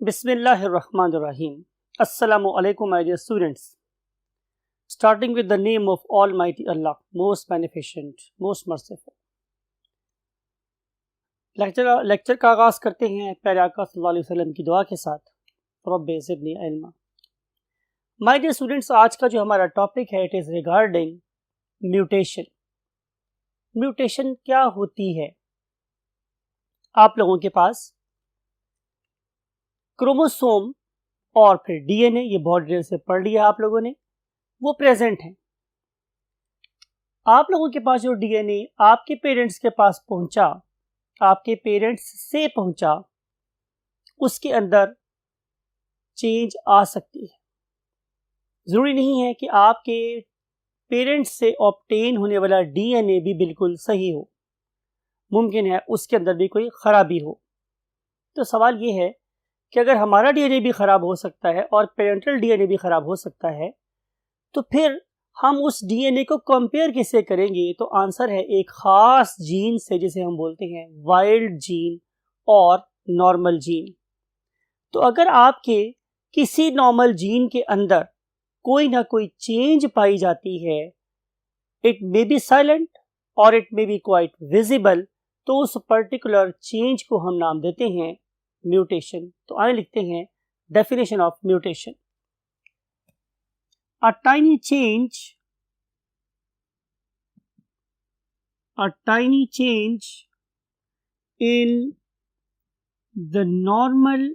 Bismillahirrahmanirrahim. Assalamu alaikum, my dear students. Starting with the name of Almighty Allah, most beneficent, most merciful. Lecture का आगाज़ करते हैं प्यारे आका सल्लल्लाहु अलैहि वसल्लम की दुआ के साथ। रब्बे ज़िदनी इल्मा। माय डियर स्टूडेंट्स, आज का जो हमारा टॉपिक है, it is regarding mutation. Mutation क्या होती है? आप लोगों के पास क्रोमोसोम और फिर डीएनए, ये बहुत देर से पढ़ लिया आप लोगों ने, वो प्रेजेंट है। आप लोगों के पास जो डीएनए आपके पेरेंट्स के पास पहुंचा, आपके पेरेंट्स से पहुंचा, उसके अंदर चेंज आ सकती है। ज़रूरी नहीं है कि आपके पेरेंट्स से ऑब्टेन होने वाला डीएनए भी बिल्कुल सही हो, मुमकिन है उसके अंदर भी कोई ख़राबी हो। तो सवाल ये है कि अगर हमारा डीएनए भी ख़राब हो सकता है और पेरेंटल डीएनए भी ख़राब हो सकता है, तो फिर हम उस डीएनए को कंपेयर किससे करेंगे? तो आंसर है एक ख़ास जीन से, जिसे हम बोलते हैं वाइल्ड जीन और नॉर्मल जीन। तो अगर आपके किसी नॉर्मल जीन के अंदर कोई ना कोई चेंज पाई जाती है, इट मे बी साइलेंट और it may be quite visible, तो उस पर्टिकुलर चेंज को हम नाम देते हैं म्यूटेशन। तो आइए लिखते हैं definition of mutation. A tiny change in the normal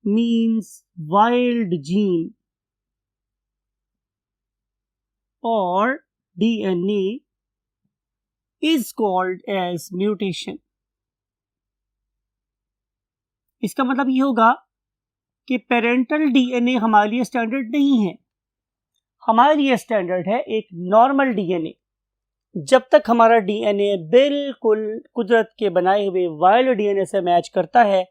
means wild gene or DNA is called as mutation. इसका मतलब ये होगा कि पेरेंटल डीएनए हमारे लिए स्टैंडर्ड नहीं है, हमारे लिए स्टैंडर्ड है एक नॉर्मल डीएनए। जब तक हमारा डीएनए बिल्कुल कुदरत के बनाए हुए वाइल्ड डीएनए से मैच करता है,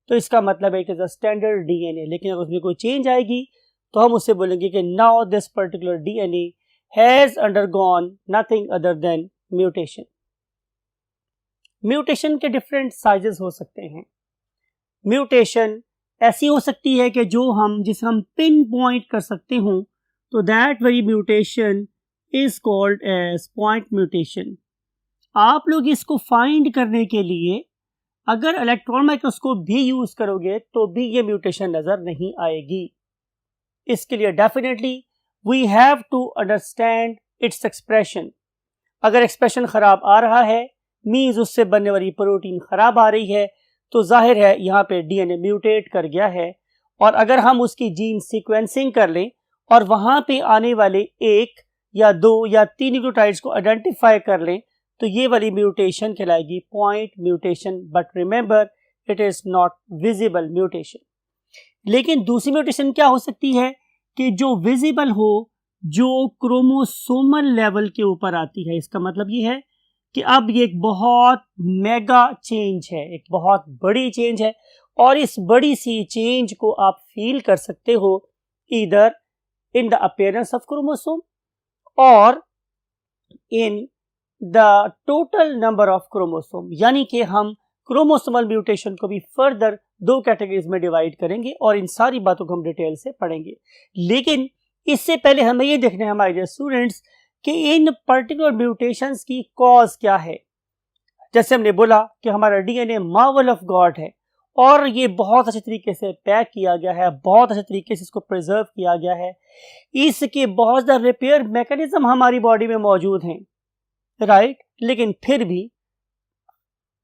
तो इसका मतलब है it is a standard DNA. लेकिन अगर उसमें कोई चेंज आएगी तो हम उससे बोलेंगे कि now this particular DNA has undergone nothing other than mutation. Mutation के डिफरेंट साइजेस हो सकते हैं। म्यूटेशन ऐसी हो सकती है कि जिसे हम पिन पॉइंट कर सकते हों, तो that very mutation is called as point mutation. आप लोग इसको फाइंड करने के लिए अगर इलेक्ट्रॉन माइक्रोस्कोप भी यूज करोगे तो भी ये म्यूटेशन नजर नहीं आएगी। इसके लिए definitely we have to understand its expression. अगर एक्सप्रेशन खराब आ रहा है, मीन्स उससे बनने वाली प्रोटीन खराब आ रही है, तो जाहिर है यहाँ पे डीएनए म्यूटेट कर गया है। और अगर हम उसकी जीन सीक्वेंसिंग कर लें और वहाँ पे आने वाले एक या दो या तीन न्यूक्लियोटाइड्स को आइडेंटिफाई कर लें, तो ये वाली म्यूटेशन कहलाएगी point mutation. But remember, it is not visible mutation. लेकिन दूसरी म्यूटेशन क्या हो सकती है कि जो विजिबल हो, जो क्रोमोसोमल लेवल के ऊपर आती है। इसका मतलब ये है कि अब ये एक बहुत मेगा चेंज है, एक बहुत बड़ी चेंज है, और इस बड़ी सी चेंज को आप फील कर सकते हो either in the appearance of chromosome और in the total number of chromosome. यानी कि हम क्रोमोसोमल म्यूटेशन को भी फर्दर दो कैटेगरीज में डिवाइड करेंगे और इन सारी बातों को हम डिटेल से पढ़ेंगे। लेकिन इससे पहले हमें ये देखना है हमारे स्टूडेंट्स कि इन पर्टिकुलर म्यूटेशंस की कॉज क्या है। जैसे हमने बोला कि हमारा डीएनए मार्वल ऑफ गॉड है और ये बहुत अच्छे तरीके से पैक किया गया है, बहुत अच्छे तरीके से इसको प्रिजर्व किया गया है। इसके बहुत ज़्यादा रिपेयर मैकेनिज्म हमारी बॉडी में मौजूद हैं, राइट। लेकिन फिर भी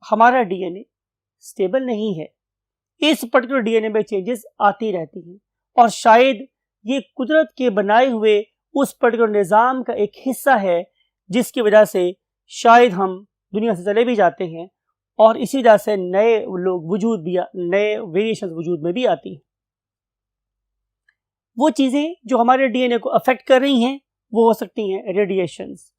हमारा डीएनए स्टेबल नहीं है। इस पर्टिकुलर डीएनए में चेंजेस आती रहती हैं और शायद ये कुदरत के बनाए हुए उस पर्टिकुलर निज़ाम का एक हिस्सा है, जिसकी वजह से शायद हम दुनिया से चले भी जाते हैं और इसी वजह से नए लोग वजूद भी, नए वेरिएशंस वजूद में भी आती हैं। वो चीज़ें जो हमारे डीएनए को अफेक्ट कर रही हैं वो हो सकती हैं रेडिएशंस।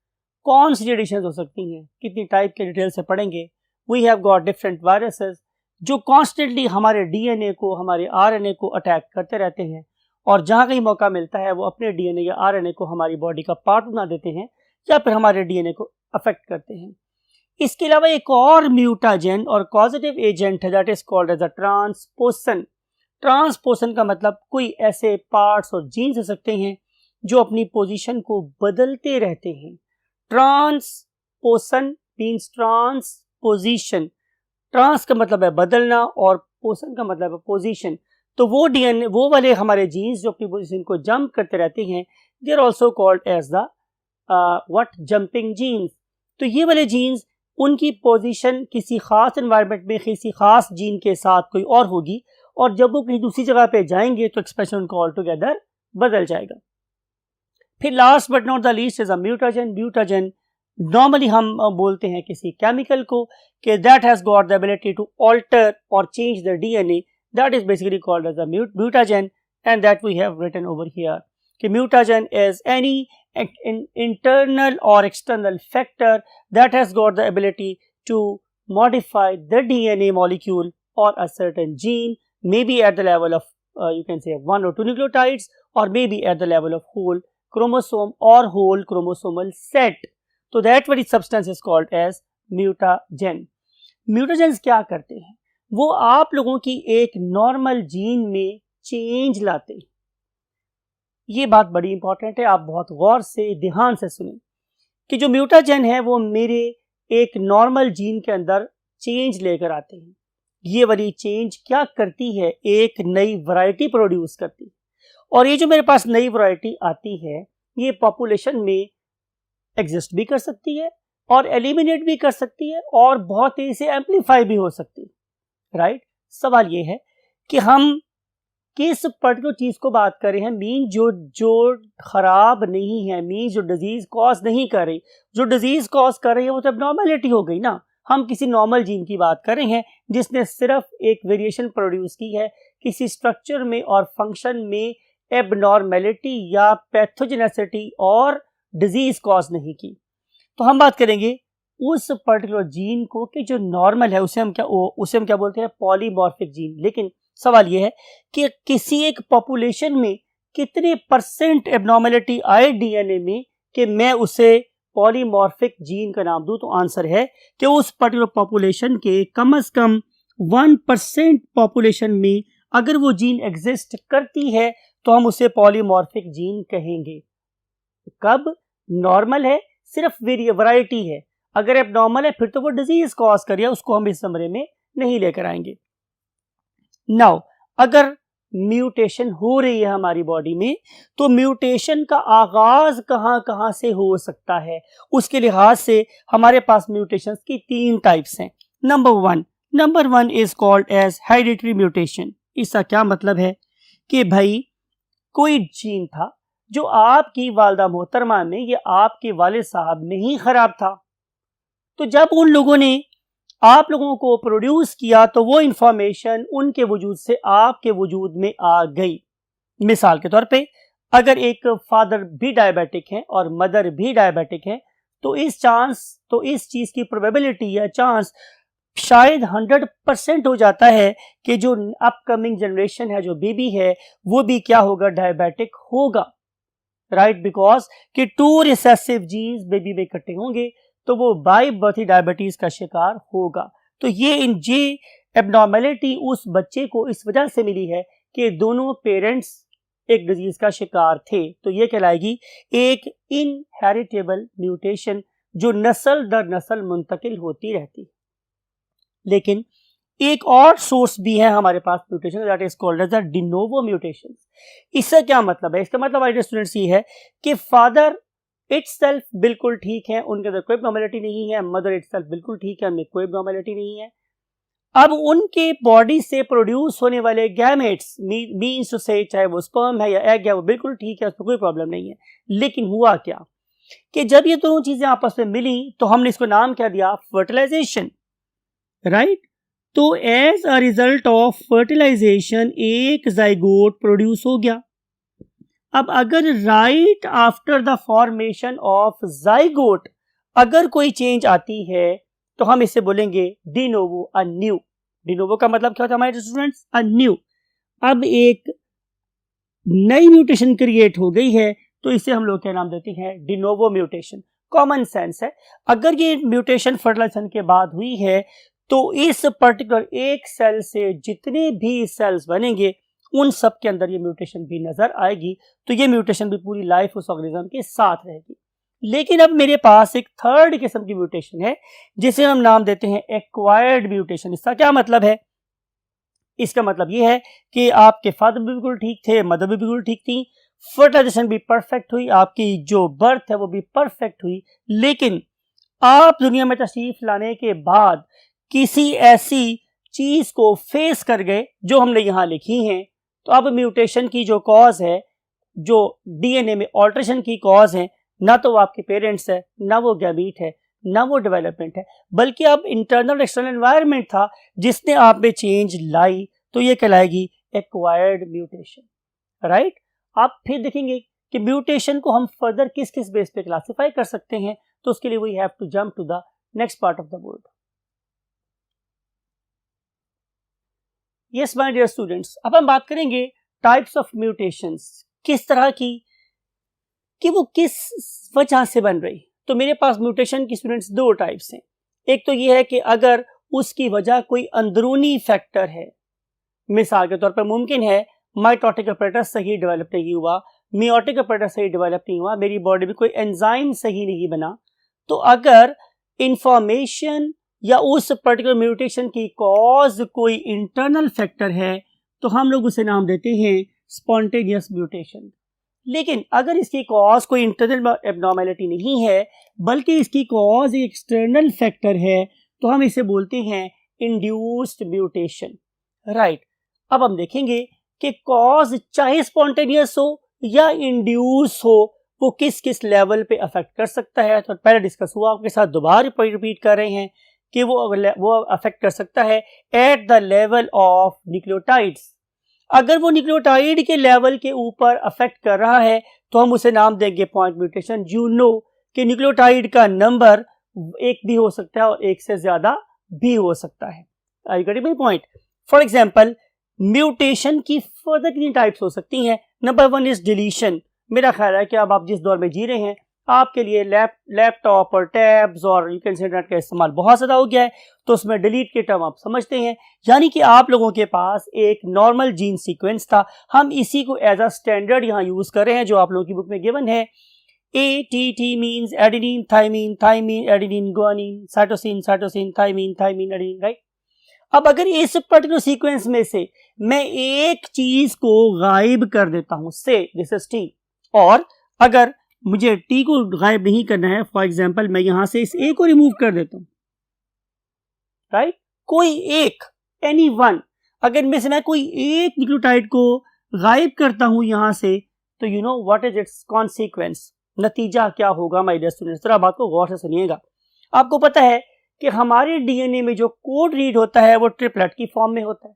कौन सी रेडिएशंस हो सकती हैं, कितनी टाइप के डिटेल से पढ़ेंगे। We have got different viruses जो कॉन्स्टेंटली हमारे डीएनए को, हमारे आरएनए को अटैक करते रहते हैं और जहाँ कहीं मौका मिलता है वो अपने डीएनए या आरएनए को हमारी बॉडी का पार्ट बना देते हैं या फिर हमारे डीएनए को अफेक्ट करते हैं। इसके अलावा एक और म्यूटाजेन और कॉजेटिव एजेंट है, that is called as a transposon. Transposon का मतलब कोई ऐसे पार्ट्स और जीन्स हो सकते हैं जो अपनी पोजीशन को बदलते रहते हैं। ट्रांसपोसन मीन्स ट्रांसपोजिशन। ट्रांस का मतलब है बदलना और पोसन का मतलब है पोजीशन। तो वो डीएनए, वो वाले हमारे जीन्स जो अपनी पोजीशन को जंप करते रहते हैं, they are also called as the what, jumping genes. तो ये वाले जीन्स, उनकी पोजीशन किसी खास एनवायरनमेंट में किसी खास जीन के साथ कोई और होगी, और जब वो कहीं दूसरी जगह पे जाएंगे तो एक्सप्रेशन उनका ऑल टुगेदर बदल जाएगा। फिर last but not the least is a mutagen. Mutagen normally हम बोलते हैं किसी केमिकल को कि that has got the ability to alter और change the DNA, that is basically called as a mutagen, and that we have written over here कि mutagen is any internal or external factor that has got the ability to modify the DNA molecule or a certain gene, maybe at the level of you can say 1 or 2 nucleotides, or maybe at the level of whole chromosome or whole chromosomal set. So that very substance is called as mutagen. Mutagens क्या करते हैं? वो आप लोगों की एक normal gene में change लाते हैं। ये बात बड़ी इंपॉर्टेंट है, आप बहुत गौर से ध्यान से सुनें कि जो म्यूटाजेन है वो मेरे एक नॉर्मल जीन के अंदर चेंज लेकर आते हैं। ये वाली चेंज क्या करती है? एक नई वैरायटी प्रोड्यूस करती है, और ये जो मेरे पास नई वैरायटी आती है ये पॉपुलेशन में एग्जिस्ट भी कर सकती है और एलिमिनेट भी कर सकती है और बहुत तेजी से एम्पलीफाई भी हो सकती है। राइट? सवाल ये है कि हम किस पर्टिकुलर चीज को बात कर रहे हैं। मीन जो खराब नहीं है, मीन जो डिजीज कॉज नहीं कर रही। जो डिजीज कॉज कर रही है वो तो एब्नॉर्मेलिटी हो गई ना। हम किसी नॉर्मल जीन की बात कर रहे हैं जिसने सिर्फ एक वेरिएशन प्रोड्यूस की है, किसी स्ट्रक्चर में और फंक्शन में एबनॉर्मेलिटी या पैथोजेनेसिटी और डिजीज कॉज नहीं की। तो हम बात करेंगे उस पर्टिकुलर जीन को कि जो नॉर्मल है, उसे हम क्या बोलते हैं? Polymorphic gene. लेकिन सवाल यह है कि किसी एक पॉपुलेशन में कितने परसेंट एबनॉर्मेलिटी आए डीएनए में कि मैं उसे पॉलीमॉर्फिक जीन का नाम दूं। तो आंसर है कि उस पर्टिकुलर पॉपुलेशन के कम से कम 1% पॉपुलेशन में अगर वो जीन एग्जिस्ट करती है तो हम उसे पॉलीमॉर्फिक जीन कहेंगे। कब? नॉर्मल है, सिर्फ वैरायटी है। अगर एबनॉर्मल है फिर तो वो डिजीज कॉज करिए, उसको हम इस समरे में नहीं लेकर आएंगे। नाउ अगर म्यूटेशन हो रही है हमारी बॉडी में, तो म्यूटेशन का आगाज कहां से हो सकता है, उसके लिहाज से हमारे पास म्यूटेशंस की 3 टाइप्स हैं। Number one is called as hereditary mutation. इसका क्या मतलब है कि भाई कोई जीन था जो आपकी वालिदा मोहतरमा में या आपके वालिद साहब में ही खराब था, तो जब उन लोगों ने आप लोगों को प्रोड्यूस किया तो वो इंफॉर्मेशन उनके वजूद से आपके वजूद में आ गई। मिसाल के तौर पे अगर एक फादर भी डायबिटिक है और मदर भी डायबिटिक है तो इस चीज की प्रोबेबिलिटी या चांस शायद 100% हो जाता है कि जो अपकमिंग जनरेशन है, जो बेबी है, वो भी क्या होगा? डायबिटिक होगा। राइट? बिकॉज कि 2 रिसेसिव जीन्स बेबी में इकट्ठे होंगे तो वो बाय बर्थ ही डायबिटीज का शिकार होगा। तो ये एबनॉर्मेलिटी उस बच्चे को इस वजह से मिली है कि दोनों पेरेंट्स एक डिजीज का शिकार थे। तो ये कहलाएगी एक इनहेरिटेबल म्यूटेशन जो नस्ल दर नस्ल मुंतकिल होती रहती है। लेकिन एक और सोर्स भी है हमारे पास mutation, that is called as the de novo mutation. इससे क्या मतलब है? इसका मतलब हमारे स्टूडेंट्स ये है कि फादर इटसेल्फ बिल्कुल ठीक है, उनके अंदर कोई एबनॉर्मेलिटी नहीं है, मदर इटसेल्फ बिल्कुल ठीक है, उनमें कोई एबनॉर्मेलिटी नहीं है। अब उनके बॉडी से प्रोड्यूस होने वाले गैमेट्स मींस टू से, चाहे वो स्पर्म है या एग है, वो बिल्कुल ठीक है, उसमें कोई प्रॉब्लम नहीं है। लेकिन हुआ क्या कि जब ये दोनों चीजें आपस में मिली तो हमने इसको नाम क्या दिया? फर्टिलाइजेशन। राइट? तो as a result of fertilization एक जाइगोट प्रोड्यूस हो गया। अब अगर right after the formation of zygote अगर कोई चेंज आती है तो हम इसे बोलेंगे de novo, a new. de novo का मतलब क्या होता है हमारे स्टूडेंट्स? A new. अब एक नई म्यूटेशन क्रिएट हो गई है तो इसे हम लोग क्या नाम देते हैं? de novo mutation. Common sense है। अगर ये म्यूटेशन फर्टिलाइजेशन के बाद हुई है तो इस पर्टिकुलर एक सेल से जितने भी सेल्स बनेंगे उन सब के अंदर ये म्यूटेशन भी नजर आएगी, तो ये म्यूटेशन भी पूरी लाइफ उस ऑर्गेनिज्म के साथ रहेगी। लेकिन अब मेरे पास एक थर्ड किस्म की म्यूटेशन है जिसे हम नाम देते हैं एक्वायर्ड म्यूटेशन। इसका क्या मतलब है? इसका मतलब ये है कि आपके फादर भी बिल्कुल ठीक थे, मदर भी बिल्कुल ठीक थी, फर्टिलाइजेशन भी परफेक्ट हुई, आपकी जो बर्थ है वो भी परफेक्ट हुई, लेकिन आप दुनिया में तशरीफ लाने के बाद किसी ऐसी चीज को फेस कर गए जो हमने यहां लिखी है, तो अब म्यूटेशन की जो कॉज है, जो डीएनए में ऑल्ट्रेशन की कॉज है, ना तो वो आपके पेरेंट्स है, ना वो गैमीट है, ना वो डेवलपमेंट है, बल्कि अब इंटरनल एक्सटर्नल एनवायरनमेंट था जिसने आप में चेंज लाई, तो ये कहलाएगी एक्वायर्ड म्यूटेशन। राइट? आप फिर देखेंगे कि म्यूटेशन को हम फर्दर किस किस बेस पे क्लासिफाई कर सकते हैं, तो उसके लिए we have to jump to the next part of the board. Yes my dear students, अब हम बात करेंगे टाइप्स ऑफ म्यूटेशंस, किस तरह की कि वो किस वजह से बन रही। तो मेरे पास म्यूटेशन की स्टूडेंट्स दो टाइप्स हैं। एक तो ये है कि अगर उसकी वजह कोई अंदरूनी फैक्टर है, मिसाल के तौर पर मुमकिन है माइटोटिक अपरेटस सही डेवलप नहीं हुआ, मियोटिक अपरेटस सही डेवलप नहीं हुआ, मेरी बॉडी में कोई एंजाइम सही नहीं बना, तो अगर इंफॉर्मेशन या उस पर्टिकुलर म्यूटेशन की कॉज कोई इंटरनल फैक्टर है तो हम लोग उसे नाम देते हैं स्पॉन्टेनियस म्यूटेशन। लेकिन अगर इसकी कॉज कोई इंटरनल एब्नॉर्मेलिटी नहीं है बल्कि इसकी कॉज एक एक्सटर्नल फैक्टर है तो हम इसे बोलते हैं इंड्यूस्ड म्यूटेशन। राइट? अब हम देखेंगे कि कॉज चाहे स्पॉन्टेनियस हो या इंड्यूस हो वो किस किस लेवल पे अफेक्ट कर सकता है। तो पहले डिस्कस हुआ, आपके साथ दोबारा रिपीट कर रहे हैं कि वो अफेक्ट कर सकता है at the level of nucleotides. अगर वो न्यूक्लियोटाइड के लेवल के ऊपर अफेक्ट कर रहा है तो हम उसे नाम देंगे पॉइंट म्यूटेशन। यू नो कि न्यूक्लियोटाइड का नंबर एक भी हो सकता है और एक से ज्यादा भी हो सकता है। Are you getting my point? For example, mutation की फर्दर कितनी टाइप्स हो सकती हैं? Number 1 is deletion. मेरा ख्याल है कि अब आप जिस दौर में जी रहे हैं आपके लिए लैपटॉप और टैब्स और यू कैन से इंटरनेट का इस्तेमाल बहुत ज़्यादा हो गया है, तो उसमें डिलीट के टर्म आप समझते हैं। यानी कि आप लोगों के पास एक नॉर्मल जीन सीक्वेंस था, हम इसी को एज अ स्टैंडर्ड यहाँ यूज़ कर रहे हैं जो आप लोगों की बुक में गिवन है। ATT means adenine thymine, thymine adenine guanine, cytosine cytosine thymine, thymine adenine. Right? अब अगर इस पर्टिकुलर सीक्वेंस में से मैं एक चीज को गायब कर देता हूं, से दिस इज टी, और अगर मुझे टी को गायब नहीं करना है, फॉर एग्जांपल मैं यहां से इस ए को रिमूव कर देता हूं, राइट? कोई एक, एनी वन, अगर में से मैं कोई एक न्यूक्लियोटाइड को गायब करता हूं यहां से, तो you know what is it's consequence, नतीजा क्या होगा माय डियर स्टूडेंट्स? जरा बात को गौर से सुनिएगा। आपको पता है कि हमारे डीएनए में जो कोड रीड होता है वो ट्रिपलेट की फॉर्म में होता है।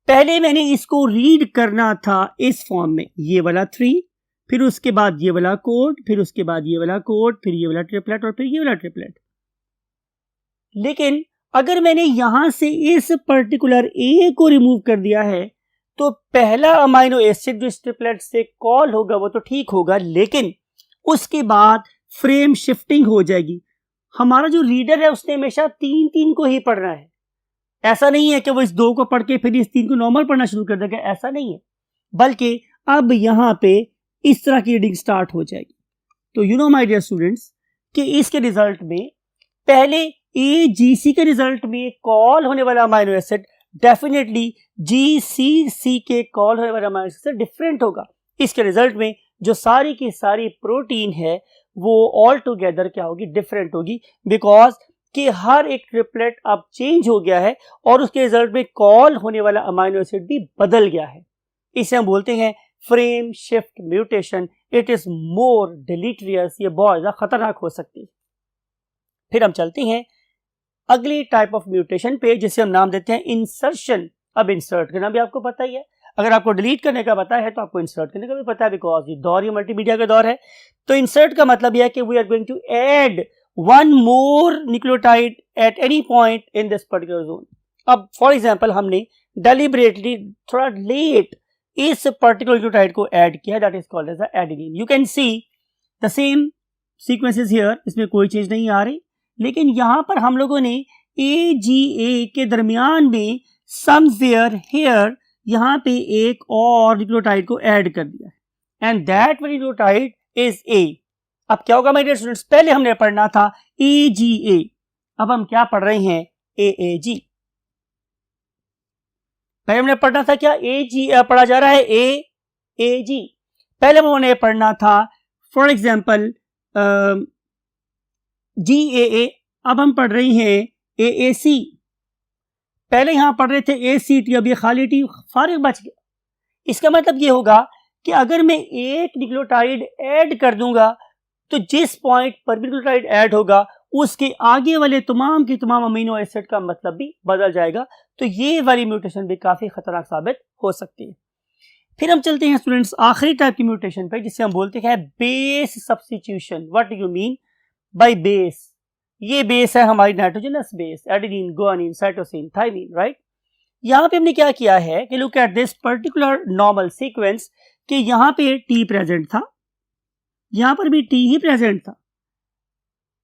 पहले मैंने इसको रीड करना था इस फॉर्म में, ये वाला 3, फिर उसके बाद ये वाला कोड, फिर उसके बाद ये वाला कोड, फिर ये वाला ट्रिपलेट और फिर ये वाला ट्रिपलेट। लेकिन अगर मैंने यहां से इस पर्टिकुलर ए को रिमूव कर दिया है तो पहला अमाइनो एसिड जो इस ट्रिपलेट से कॉल होगा वो तो ठीक होगा, लेकिन उसके बाद फ्रेम शिफ्टिंग हो जाएगी। हमारा जो रीडर है उसने हमेशा 3 को ही पढ़ना है। ऐसा नहीं है कि वो इस 2 को पढ़ के फिर इस 3 को नॉर्मल पढ़ना शुरू कर देगा, ऐसा नहीं है, बल्कि अब यहां पे इस तरह की रीडिंग स्टार्ट हो जाएगी। तो you know my dear students कि इसके रिजल्ट में पहले AGC के रिजल्ट में कॉल होने वाला अमाइनो एसिड डेफिनेटली GCC के कॉल होने वाला अमाइनो एसिड से डिफरेंट होगा। इसके रिजल्ट में जो सारी की सारी प्रोटीन है वो ऑल टुगेदर क्या होगी? डिफरेंट होगी, बिकॉज कि हर एक ट्रिपलेट अब चेंज हो गया है और उसके रिजल्ट में कॉल होने वाला अमाइनो एसिड भी बदल गया है। इसे हम बोलते हैं frame shift mutation. It is more deleterious, ये बहुत ज्यादा खतरनाक हो सकती है। फिर हम चलते हैं अगली टाइप ऑफ म्यूटेशन पे जिसे हम नाम देते हैं इंसर्शन। अब इंसर्ट करना भी आपको पता ही है, अगर आपको डिलीट करने का पता है तो आपको इंसर्ट करने का भी पता है, बिकॉज ये दौर ही मल्टीमीडिया का दौर है। तो इंसर्ट का मतलब यह है कि we are going to add one more nucleotide at any point in this particular zone. अब फॉर एग्जांपल हमने डेलिबरेटली थोड़ा लेट इस पर्टिकुलर न्यूक्लियोटाइड को ऐड किया, that is called as the adenine. You can see the same sequences here, इसमें कोई change नहीं आ रही, लेकिन यहां पर हम लोगों ने AGA के दरमियान में समवेयर हियर यहां पे एक और न्यूक्लियोटाइड को ऐड कर दिया and that nucleotide is A। अब क्या होगा माय डियर स्टूडेंट्स, पहले हमने पढ़ना था AGA, अब हम क्या पढ़ रहे हैं AAG। पहले हमने पढ़ना था क्या AG, पढ़ा जा रहा है AAG। पहले हमने पढ़ना था फॉर एग्जाम्पल GAA, अब हम पढ़ रहे हैं AAC। पहले यहां पढ़ रहे थे ACT, अब ये खाली टी फारिग बच गया। इसका मतलब ये होगा कि अगर मैं एक न्यूक्लियोटाइड ऐड कर दूंगा तो जिस पॉइंट पर न्यूक्लियोटाइड ऐड होगा उसके आगे वाले तमाम की तमाम अमीनो एसिड का मतलब भी बदल जाएगा। तो ये वाली म्यूटेशन भी काफी खतरनाक साबित हो सकती है। फिर हम चलते हैं स्टूडेंट्स आखिरी टाइप की म्यूटेशन पे, जिसे हम बोलते हैं base substitution. What do you mean by base? ये बेस है हमारी nitrogenous base, adenine, guanine, cytosine, thymine, right. यहां पे हमने क्या किया है कि look at this particular normal sequence कि यहां पे टी प्रेजेंट था, यहां पर भी टी ही प्रेजेंट था।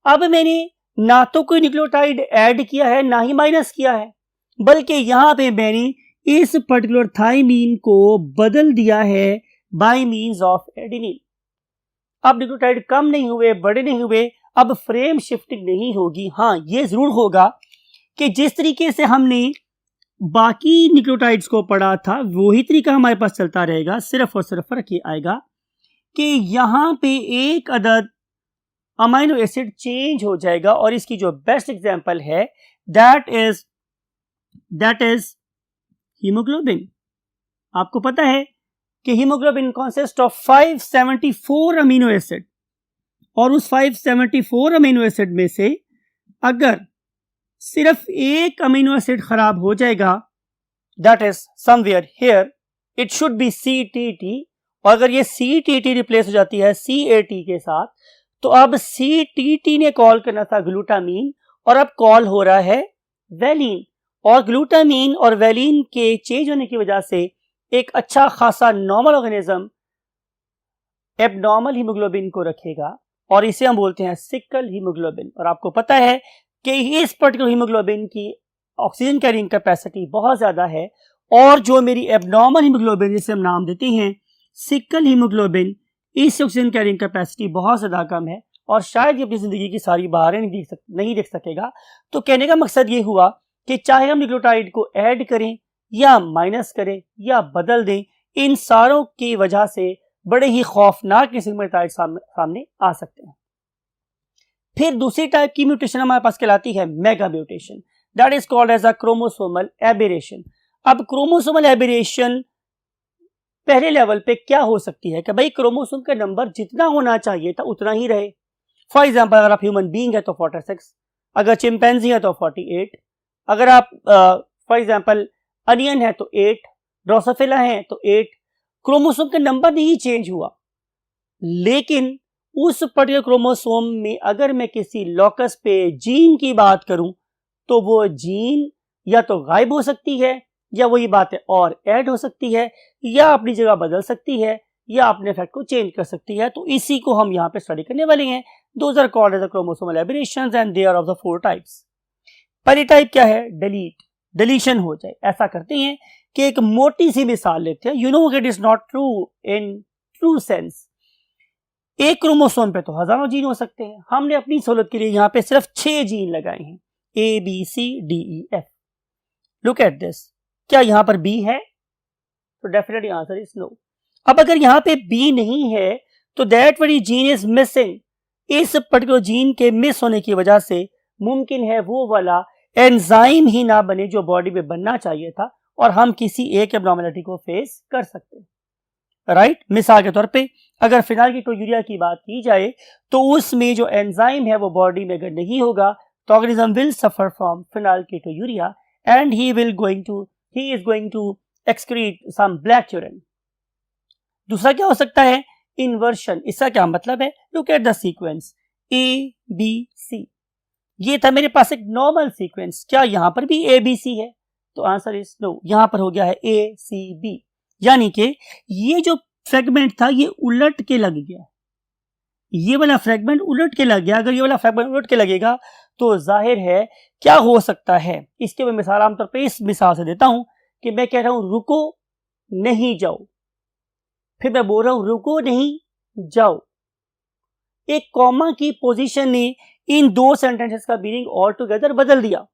अब मैंने ना तो कोई न्यूक्लियोटाइड ऐड किया है ना ही माइनस किया है, बल्कि यहां पे मैंने इस पर्टिकुलर थाइमीन को बदल दिया है बाय मींस ऑफ एडेनिन। अब न्यूक्लियोटाइड कम नहीं हुए, बड़े नहीं हुए, अब फ्रेम शिफ्टिंग नहीं होगी। हाँ, ये जरूर होगा कि जिस तरीके से हमने बाकी न्यूक्लियोटाइड्स को पढ़ा था वही तरीका हमारे पास चलता रहेगा। सिर्फ और सिर्फ फर्क ये आएगा कि यहां पे एक अदद अमाइनो एसिड चेंज हो जाएगा, और इसकी जो बेस्ट एग्जांपल है दैट इज हीमोग्लोबिन। आपको पता है कि haemoglobin consist of 574 amino acid, और उस 574 अमीनो एसिड में से अगर सिर्फ एक अमीनो एसिड खराब हो जाएगा, that is somewhere here, it should be CTT, और अगर ये CTT रिप्लेस हो जाती है CAT के साथ, तो अब CTT ने कॉल करना था ग्लूटामीन, और अब कॉल हो रहा है वैलीन। और ग्लूटामीन और वैलीन के चेंज होने की वजह से एक अच्छा खासा नॉर्मल ऑर्गेनिज्म एबनॉर्मल हीमोग्लोबिन को रखेगा, और इसे हम बोलते हैं सिकल हीमोग्लोबिन। और आपको पता है कि इस पर्टिकुलर हीमोग्लोबिन की ऑक्सीजन कैरिंग कैपेसिटी बहुत ज्यादा है, और जो मेरी एबनॉर्मल हीमोग्लोबिन जिसे हम नाम देते हैं सिकल हीमोग्लोबिन, इस ऑक्सीजन कैरिंग कैपेसिटी बहुत ज्यादा कम है, और शायद ये अपनी जिंदगी की सारी बाहरें नहीं देख सकेगा। तो कहने का मकसद ये हुआ कि चाहे हम न्यूक्लियोटाइड को ऐड करें या माइनस करें या बदल दें, इन सारों की वजह से बड़े ही खौफनाक न्यूक्लियोटाइड सामने आ सकते हैं। फिर दूसरी टाइप की म्यूटेशन हमारे पास कहलाती है mega mutation, that is called as a chromosomal aberration. अब क्रोमोसोमल एबेरेशन पहले लेवल पे क्या हो सकती है कि भाई क्रोमोसोम का नंबर जितना होना चाहिए था उतना ही रहे। फॉर एग्जांपल, अगर आप ह्यूमन बीइंग है तो 46, अगर चिंपैंजी है तो 48, अगर आप फॉर एग्जांपल अनियन है तो 8, ड्रोसोफिला है तो 8। क्रोमोसोम का नंबर नहीं चेंज हुआ, लेकिन उस पर्टिकुलर क्रोमोसोम में अगर मैं किसी लॉकस पे जीन की बात करूं तो वो जीन या तो गायब हो सकती है, या वही बात है और ऐड हो सकती है, या अपनी जगह बदल सकती है, या अपने इफेक्ट को चेंज कर सकती है। तो इसी को हम यहाँ पे स्टडी करने वाले हैं। Those are called as the chromosomal aberrations and they are of the 4 types. पहली टाइप क्या है? डिलीशन हो जाए। ऐसा करते हैं कि एक मोटी सी मिसाल लेते हैं। You know it is not true in true sense. एक क्रोमोसोम पे तो हजारों जीन हो सकते हैं, हमने अपनी सहूलत के लिए यहाँ पे सिर्फ 6 जीन लगाए हैं, ABCDEF। लुक एट दिस, क्या यहाँ पर बी है? तो डेफिनेटली आंसर इज नो। अब अगर यहाँ पे बी नहीं है तो that very gene is missing. इस पर्टिकुलर जीन के मिस होने की वजह से मुमकिन है वो वाला एंजाइम ही ना बने जो बॉडी में बनना चाहिए था, और हम किसी एक एब्नॉर्मलिटी को फेस कर सकते हैं, राइट। मिसाल के तौर पे अगर फिनाइलकीटोयूरिया की बात की जाए तो उसमें जो एंजाइम है वो बॉडी में अगर नहीं होगा तो organism will suffer from phenylketonuria and he is going to excrete some black urine. दूसरा क्या हो सकता है? इन्वर्शन। इसका क्या मतलब है? Look at the sequence ABC। ये था मेरे पास एक नॉर्मल सीक्वेंस, क्या यहां पर भी ABC है? तो आंसर इज नो। यहां पर हो गया है ACB, यानी कि ये जो सेगमेंट था ये उलट के लग गया। ये वाला फ्रेगमेंट उलट के लग गया, अगर ये वाला फ्रेगमेंट उलट के लगेगा तो जाहिर है क्या हो सकता है। इसके मैं मिसाल आमतौर पर इस मिसाल से देता हूं कि मैं कह रहा हूं रुको नहीं जाओ, फिर मैं बोल रहा हूं रुको नहीं जाओ। एक कॉमा की पोजीशन ने इन दो सेंटेंसेस का मीनिंग ऑल टुगेदर बदल दिया।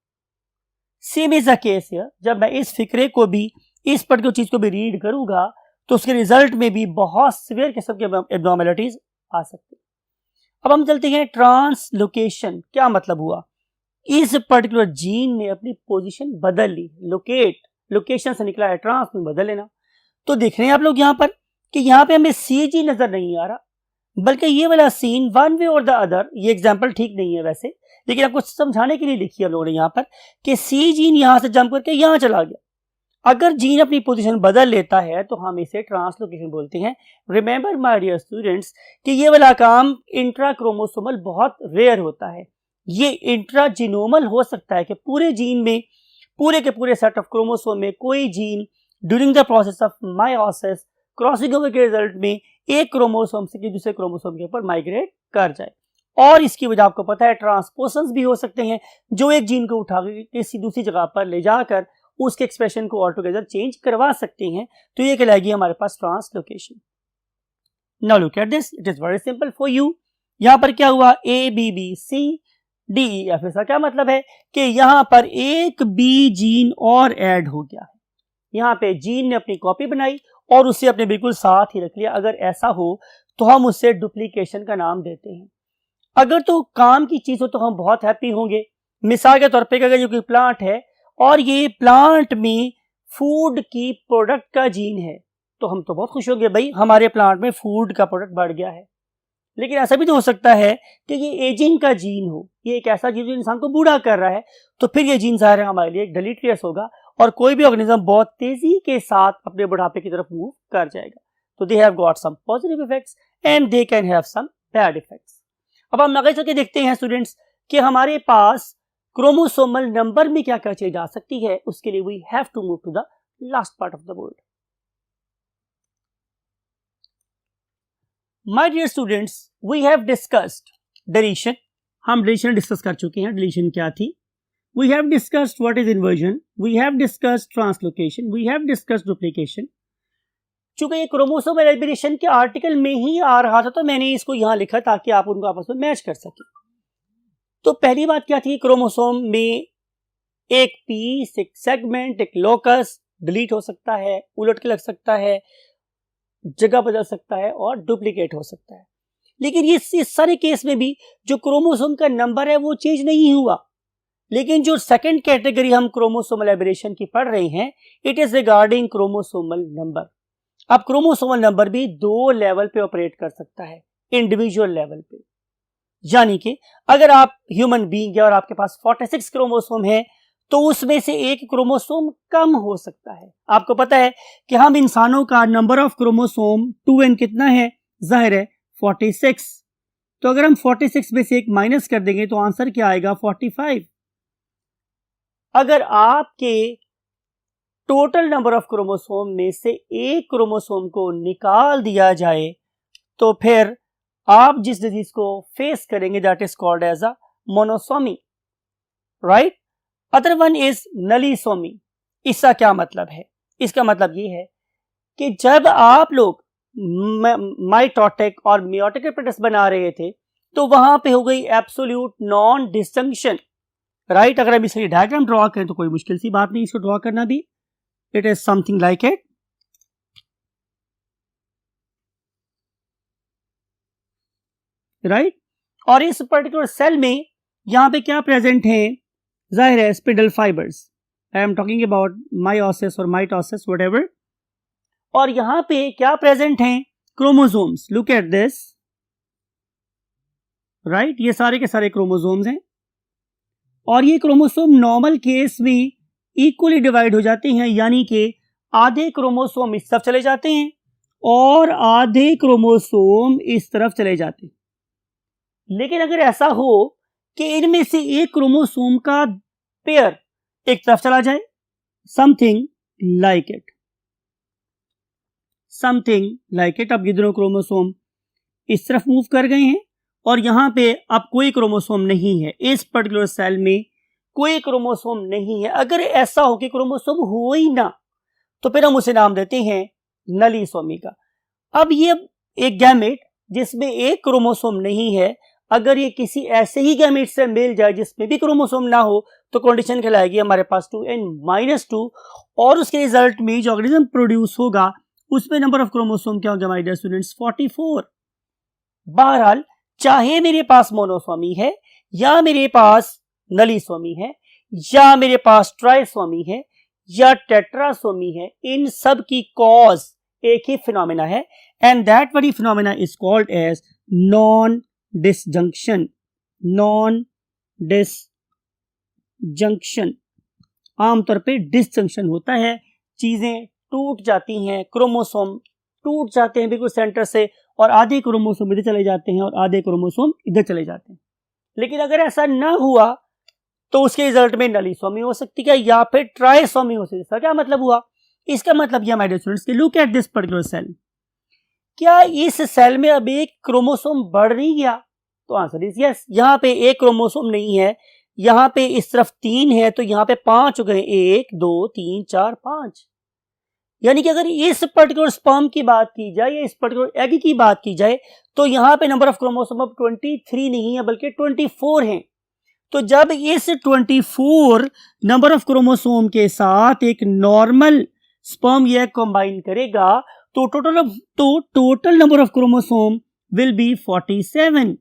Same is the case here, जब मैं इस फिक्रे को भी, इस पर्टिकुलर चीज को भी रीड करूंगा तो उसके रिजल्ट में भी बहुत सीवियर किस्म के एब्नॉर्मलिटीज आ सकती है। अब हम चलते हैं ट्रांसलोकेशन। क्या मतलब हुआ, इस पर्टिकुलर जीन ने अपनी पोजीशन बदल ली। लोकेशन से निकला है ट्रांस में बदल लेना। तो देख रहे हैं आप लोग यहाँ पर कि यहाँ पे हमें सी जी नजर नहीं आ रहा, बल्कि ये वाला सीन वन वे और द अदर। ये एग्जाम्पल ठीक नहीं है वैसे, लेकिन आपको समझाने के लिए लिखी है हम लोगों ने यहाँ पर कि सी जीन यहां से जंप करके यहां चला गया। अगर जीन अपनी पोजीशन बदल लेता है तो हम इसे ट्रांसलोकेशन बोलते हैं। रिमेंबर माय डियर स्टूडेंट्स कि ये वाला काम इंट्रा क्रोमोसोमल बहुत रेयर होता है। ये इंट्रा जीनोमल हो सकता है कि पूरे जीन में, पूरे के पूरे सेट ऑफ क्रोमोसोम में कोई gene during the process of meiosis crossing over के रिजल्ट में एक क्रोमोसोम से दूसरे क्रोमोसोम के ऊपर माइग्रेट कर जाए। और इसकी वजह आपको पता है ट्रांसपोसन्स भी हो सकते हैं, जो एक जीन को उठा के किसी दूसरी जगह पर ले जाकर उसके एक्सप्रेशन को ऑल टुगेदर चेंज करवा सकते हैं। तो ये कहलाएगी हमारे पास translocation. Now look at this, it is very simple for you. यहां पर क्या हुआ, A B B C D E F. इसका क्या मतलब है कि यहां पर एक बी जीन और ऐड हो गया है। यहां पे जीन ने अपनी कॉपी बनाई और उसे अपने बिल्कुल साथ ही रख लिया। अगर ऐसा हो तो हम उससे डुप्लीकेशन का नाम देते हैं। अगर तो काम की चीज हो तो हम बहुत हैप्पी होंगे। मिसाल के तौर पे अगर ये कोई प्लांट है और ये प्लांट में फूड की प्रोडक्ट का जीन है तो हम तो बहुत खुश होंगे, भाई हमारे प्लांट में फूड का प्रोडक्ट बढ़ गया है। लेकिन ऐसा भी तो हो सकता है कि ये एजिंग का जीन हो, ये एक ऐसा जीन जो इंसान को बूढ़ा कर रहा है, तो फिर ये जीन ज़ाहिर है हमारे लिए डिलीटरियस होगा और कोई भी ऑर्गेनिज्म बहुत तेजी के साथ अपने बुढ़ापे की तरफ मूव कर जाएगा। तो they have got some positive effects and they can have some bad effects. अब हम आगे चल के देखते हैं स्टूडेंट्स कि हमारे पास क्रोमोसोमल नंबर में क्या क्या चीज आ सकती है। उसके लिए we have to move to the last part of the board. My dear students, we have discussed deletion. हम डिलीशन डिस्कस कर चुके हैं, डिलीशन क्या थी। We have discussed what is inversion, we have discussed translocation, we have discussed duplication. चूंकि ये chromosomal elimination के article में ही आ रहा था तो मैंने इसको यहां लिखा ताकि आप उनको आपस में मैच कर सकें। तो पहली बात क्या थी, क्रोमोसोम में एक पीस, एक सेगमेंट, एक लोकस डिलीट हो सकता है, उलट के लग सकता है, जगह बदल सकता है और डुप्लीकेट हो सकता है। लेकिन इस सारे केस में भी जो क्रोमोसोम का नंबर है वो चेंज नहीं हुआ। लेकिन जो सेकंड कैटेगरी हम क्रोमोसोमल एबरेशन की पढ़ रहे हैं, it is regarding chromosomal number. अब क्रोमोसोमल नंबर भी दो लेवल पे ऑपरेट कर सकता है, इंडिविजुअल लेवल पे। यानी कि अगर आप ह्यूमन बीइंग है और आपके पास 46 क्रोमोसोम है तो उसमें से एक क्रोमोसोम कम हो सकता है। आपको पता है कि हम इंसानों का नंबर ऑफ क्रोमोसोम 2n कितना है, जाहिर है 46। तो अगर हम 46 में से एक माइनस कर देंगे तो आंसर क्या आएगा, 45। अगर आपके टोटल नंबर ऑफ क्रोमोसोम में से एक क्रोमोसोम को निकाल दिया जाए तो फिर आप जिस डिजीज को फेस करेंगे that is called as a monosomy, right. Other one is nullisomy. इसका क्या मतलब है, इसका मतलब ये है कि जब आप लोग माइटोटिक और मियोटिक एपरेटस बना रहे थे तो वहां पे हो गई एब्सोल्यूट नॉन डिस्टिंक्शन, राइट। अगर हम इसकी डायग्राम ड्रॉ करें तो कोई मुश्किल सी बात नहीं इसको ड्रॉ करना भी। It is something like it, right. और इस पर्टिकुलर सेल में यहां पे क्या प्रेजेंट है, जाहिर है spindle fibres. I am talking about meiosis और माइटोसिस व्हाटएवर। और यहां पे क्या प्रेजेंट है, chromosomes. Look at this, right. ये सारे के सारे क्रोमोसोम्स हैं और ये क्रोमोसोम नॉर्मल केस में इक्वली डिवाइड हो जाते हैं, यानी कि आधे क्रोमोसोम इस तरफ चले जाते हैं और आधे क्रोमोसोम इस तरफ चले जाते हैं। लेकिन अगर ऐसा हो कि इनमें से एक क्रोमोसोम का पेयर एक तरफ चला जाए, something like it, something like it. अब ये दोनों क्रोमोसोम इस तरफ मूव कर गए हैं और यहाँ पे अब कोई क्रोमोसोम नहीं है, इस पर्टिकुलर सेल में कोई क्रोमोसोम नहीं है। अगर ऐसा हो कि क्रोमोसोम हो ही ना, तो फिर हम उसे नाम देते हैं नलीसोमी का। अब ये एक गैमेट जिसमें एक क्रोमोसोम नहीं है, अगर ये किसी ऐसे ही गैमेट से मिल जाए जिसमें भी क्रोमोसोम ना हो, तो कंडीशन कहलाएगी हमारे पास 2n-2, और उसके रिजल्ट में जो ऑर्गेनिज्म प्रोड्यूस होगा उसमें नंबर ऑफ क्रोमोसोम क्या होगा हमारे डियर स्टूडेंट्स, 44। बहरहाल चाहे मेरे पास मोनोसोमी है या मेरे पास नलीसोमी है या मेरे पास ट्राइसोमी है या टेट्रासोमी है, इन सब की कॉज एक ही फिनोमेना है, and that very phenomena is called as non disjunction. Non disjunction, आमतौर पे डिसजंक्शन होता है, चीजें टूट जाती हैं, क्रोमोसोम टूट जाते हैं बिल्कुल सेंटर से, और आधे क्रोमोसोम इधर चले जाते हैं और आधे क्रोमोसोम इधर चले जाते हैं। लेकिन अगर ऐसा ना हुआ तो उसके रिजल्ट में नलीसोमी हो सकती है या फिर ट्राइसोमी हो सकती है। इसका क्या मतलब हुआ? इसका मतलब यह my dear students, look at this particular cell, क्या इस सेल में अब एक क्रोमोसोम बढ़ नहीं गया? तो आंसर इज यस। यहाँ पे एक क्रोमोसोम नहीं है, यहाँ पे इस तरफ 3 है, तो यहाँ पे 5 हो गए, 1 2 3 4 5। यानी कि अगर इस पर्टिकुलर स्पर्म की बात की जाए या इस पर्टिकुलर एग की बात की जाए, तो यहाँ पे नंबर ऑफ क्रोमोसोम अब 23 नहीं है बल्कि 24 हैं। तो जब इस 24 नंबर ऑफ क्रोमोसोम के साथ एक नॉर्मल स्पर्म यह कंबाइन करेगा, तो total number of chromosome will be 47।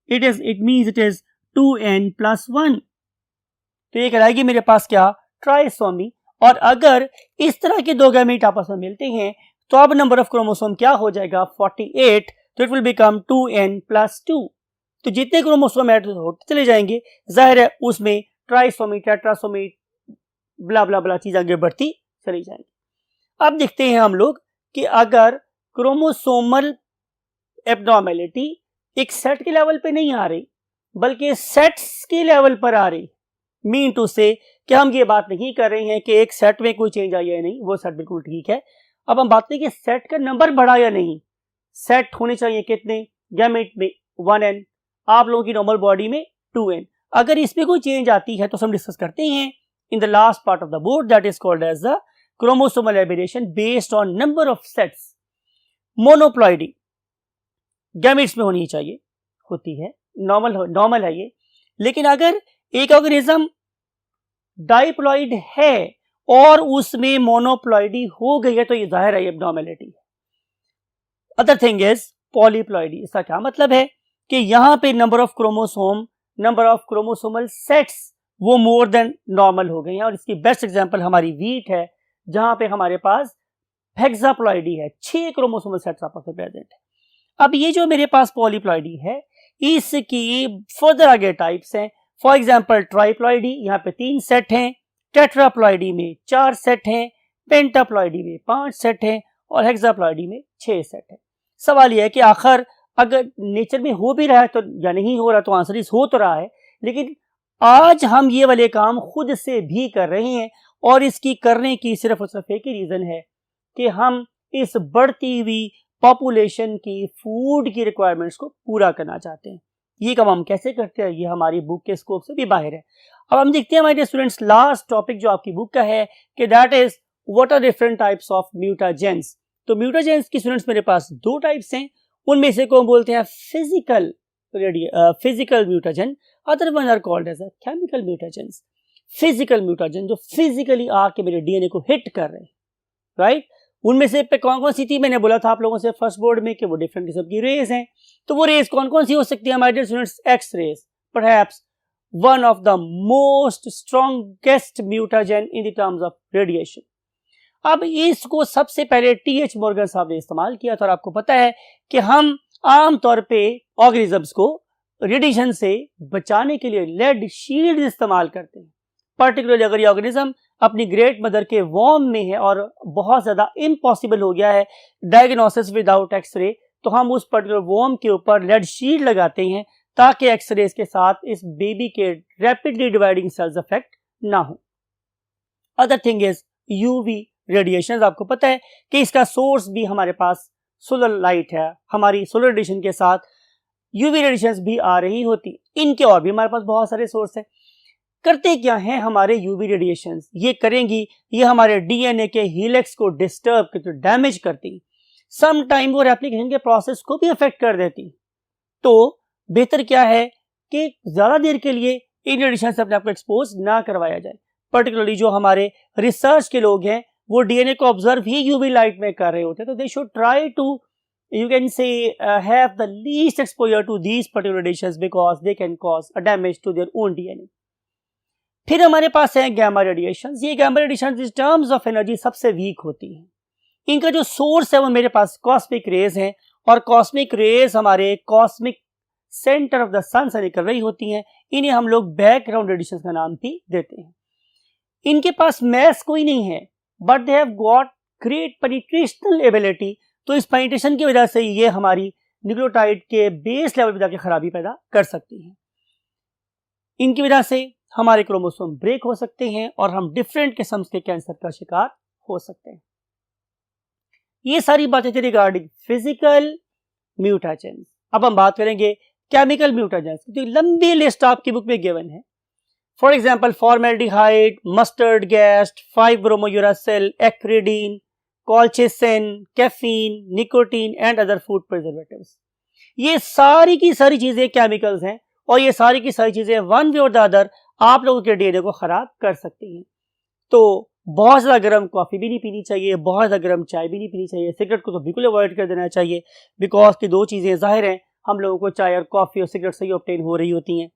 It means it is 2n+1। तो ये कहलाएगी मेरे पास क्या, ट्राइसोमी। और अगर इस तरह के दो गैमेट आपस में मिलते हैं तो अब नंबर ऑफ क्रोमोसोम क्या हो जाएगा, 48। तो इट विल बिकम 2n+2। तो जितने क्रोमोसोम ऐड होते चले जाएंगे, जाहिर है उसमें ट्राइसोमी, टेट्रासोमी, ब्ला ब्ला ब्ला चीज आगे बढ़ती चली जाएंगी। अब देखते हैं हम लोग कि अगर क्रोमोसोमल एब्नॉर्मेलिटी एक सेट के लेवल पे नहीं आ रही बल्कि सेट्स के लेवल पर आ रही, मीन टू से कि हम ये बात नहीं कर रहे हैं कि एक सेट में कोई चेंज आई है नहीं, वो सेट बिल्कुल ठीक है। अब हम बात करें कि सेट का नंबर बढ़ा या नहीं। सेट होने चाहिए कितने, गैमेट में 1n, आप लोगों की नॉर्मल बॉडी में 2n। अगर इसमें कोई चेंज आती है तो हम डिस्कस करते हैं in the last part of the board, that is called as the chromosomal aberration based on number of sets. Monoploidy gametes में होनी चाहिए, होती है, नॉर्मल है ये। लेकिन अगर एक ऑर्गेनिज्म डाइप्लॉइड है और उसमें मोनोप्लॉइडी हो गई है तो ये जाहिर है एब्नॉर्मेलिटी है। Other thing is polyploidy. इसका क्या मतलब है कि यहां पे नंबर ऑफ क्रोमोसोमल सेट्स वो मोर देन नॉर्मल हो गए हैं, और इसकी बेस्ट एग्जांपल हमारी वीट है जहां पे हमारे पास हेक्साप्लॉइडी है, 6 क्रोमोसोमल सेट्स आपस में प्रेजेंट है। अब ये जो मेरे पास पॉलीप्लॉइडी है इसकी फर्दर आगे टाइप्स हैं। फॉर एग्जाम्पल ट्राइप्लॉइडी, यहाँ पे 3 सेट हैं, टेट्राप्लॉइडी में 4 सेट हैं, पेंटाप्लॉइडी में 5 सेट हैं और हेक्साप्लॉइडी में 6 सेट हैं। सवाल यह है कि आखिर अगर नेचर में हो भी रहा है तो या नहीं हो रहा, तो आंसर इस हो तो रहा है, लेकिन आज हम ये वाले काम खुद से भी कर रहे हैं, और इसकी करने की सिर्फ और सिर्फ एक ही रीजन है कि हम इस बढ़ती हुई पॉपुलेशन की फूड की रिक्वायरमेंट्स को पूरा करना चाहते हैं। ये काम हम कैसे करते हैं, ये हमारी बुक के स्कोप से भी बाहर है। अब हम देखते हैं हमारे स्टूडेंट्स लास्ट टॉपिक जो आपकी बुक का है कि that is what are different types of mutagens. तो म्यूटाजेंस की स्टूडेंट्स मेरे पास 2 टाइप्स हैं, उनमें से को हम बोलते हैं physical mutagen, other one are called as chemical mutagens. Physical mutagen जो फिजिकली आके मेरे डीएनए को हिट कर रहे हैं, राइट। उनमें से कौन कौन सी थी, मैंने बोला था आप लोगों से फर्स्ट बोर्ड में कि वो डिफरेंट किस्म की रेज हैं। तो वो रेज कौन कौन सी हो सकती है my dear students, X rays, perhaps one of the most strongest mutagen in the terms of radiation. अब इसको सबसे पहले टीएच मॉर्गन साहब ने इस्तेमाल किया था, और आपको पता है कि हम आमतौर पे ऑर्गेनिजम्स को रेडिएशन से बचाने के लिए लेड शील्ड इस्तेमाल करते हैं। पर्टिकुलरली अगर ये ऑर्गेनिज्म अपनी ग्रेट मदर के वॉर्म में है और बहुत ज्यादा इम्पॉसिबल हो गया है डायग्नोसिस विदाउट एक्सरे, तो हम उस पर्टिकुलर वॉर्म के ऊपर लेड शील्ड लगाते हैं ताकि एक्सरेज के साथ इस बेबी के रैपिडली डिवाइडिंग सेल्स अफेक्ट ना हो। Other thing is UV radiation. आपको पता है कि इसका सोर्स भी हमारे पास सोलर लाइट है, हमारी सोलर रेडिएशन के साथ यूवी रेडिएशंस भी आ रही होती। इनके और भी हमारे पास बहुत सारे सोर्स हैं। करते क्या हैं हमारे यूवी रेडिएशंस? ये करेंगी, ये हमारे डीएनए के हीलिक्स को डिस्टर्ब करती, डैमेज करती, सम टाइम वो रेप्लिकेशन के प्रोसेस को भी अफेक्ट कर देती। तो बेहतर क्या है कि ज्यादा देर के लिए इन रेडिएशन से अपने आप को एक्सपोज ना करवाया जाए। पर्टिकुलरली जो हमारे रिसर्च के लोग हैं वो डीएनए को ऑब्जर्व ही यूवी लाइट में कर रहे होते हैं, तो they should try to, you can say, have the least exposure to these particular radiations because they can cause a damage to their own DNA. फिर हमारे पास है गैमा रेडिएशंस। ये गैमा रेडिएशंस इस टर्म्स ऑफ एनर्जी सबसे week होती हैं। इनका जो सोर्स है वो मेरे पास कॉस्मिक रेज है, और कॉस्मिक रेज हमारे कॉस्मिक सेंटर ऑफ द सन से निकल रही होती हैं। इन्हें हम लोग बैकग्राउंड रेडिएशंस का नाम भी देते हैं। इनके पास मैस कोई नहीं है, but they have got great penetrational ability. तो इस पेनिट्रेशन की वजह से ये हमारी न्यूक्लियोटाइड के बेस लेवल पर जाकर खराबी पैदा कर सकती हैं। इनकी वजह से हमारे क्रोमोसोम ब्रेक हो सकते हैं और हम डिफरेंट किस्म के कैंसर का शिकार हो सकते हैं। ये सारी बातें थी रिगार्डिंग फिजिकल म्यूटेशंस। अब हम बात करेंगे केमिकल म्यूटेशंस की। लंबी लिस्ट आपकी बुक में गिवन है। For example formaldehyde, mustard gas, five bromouracil, acridine, colchicine, caffeine, nicotine and other food preservatives. ये सारी की सारी चीजें केमिकल्स हैं, और ये सारी की सारी चीजें वन वे और द अदर आप लोगों के डीएनए को खराब कर सकती हैं। तो बहुत ज़्यादा गर्म कॉफ़ी भी नहीं पीनी चाहिए, बहुत ज़्यादा गर्म चाय भी नहीं पीनी चाहिए, सिगरेट को तो बिल्कुल अवॉइड कर देना चाहिए, बिकॉज की दो चीज़ें ज़ाहिर हैं हम लोगों को चाय और कॉफ़ी और सिगरेट से ही ऑब्टेन हो रही होती हैं।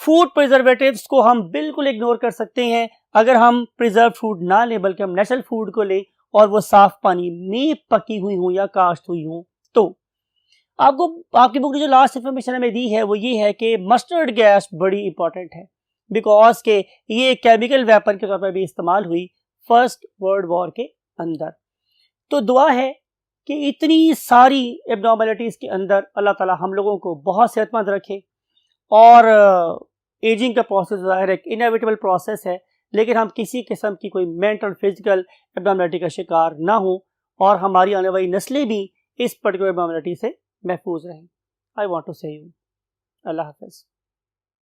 फूड प्रिजर्वेटिव्स को हम बिल्कुल इग्नोर कर सकते हैं अगर हम प्रिजर्व फूड ना लें, बल्कि हम नेचुरल फूड को लें और वो साफ पानी में पकी हुई हो या काश्त हुई हो। तो आपको आपकी बुक ने जो लास्ट इंफॉर्मेशन हमें दी है वो ये है कि मस्टर्ड गैस बड़ी इंपॉर्टेंट है, बिकॉज के ये केमिकल वेपन के तौर पर भी इस्तेमाल हुई फर्स्ट वर्ल्ड वॉर के अंदर। तो दुआ है कि इतनी सारी एब्नॉर्मलिटीज के अंदर अल्लाह ताला हम लोगों को बहुत सेहतमंद रखे। और एजिंग का प्रोसेस ज़ाहिर है इनएविटेबल प्रोसेस है, लेकिन हम किसी किस्म की कोई मेंटल फिजिकल एब्नॉर्मलिटी का शिकार ना हो, और हमारी आने वाली नस्लें भी इस पर्टिकुलर एब्नॉर्मलिटी से महफूज रहें। आई वॉन्ट टू से यू अल्लाह हाफ़िज़।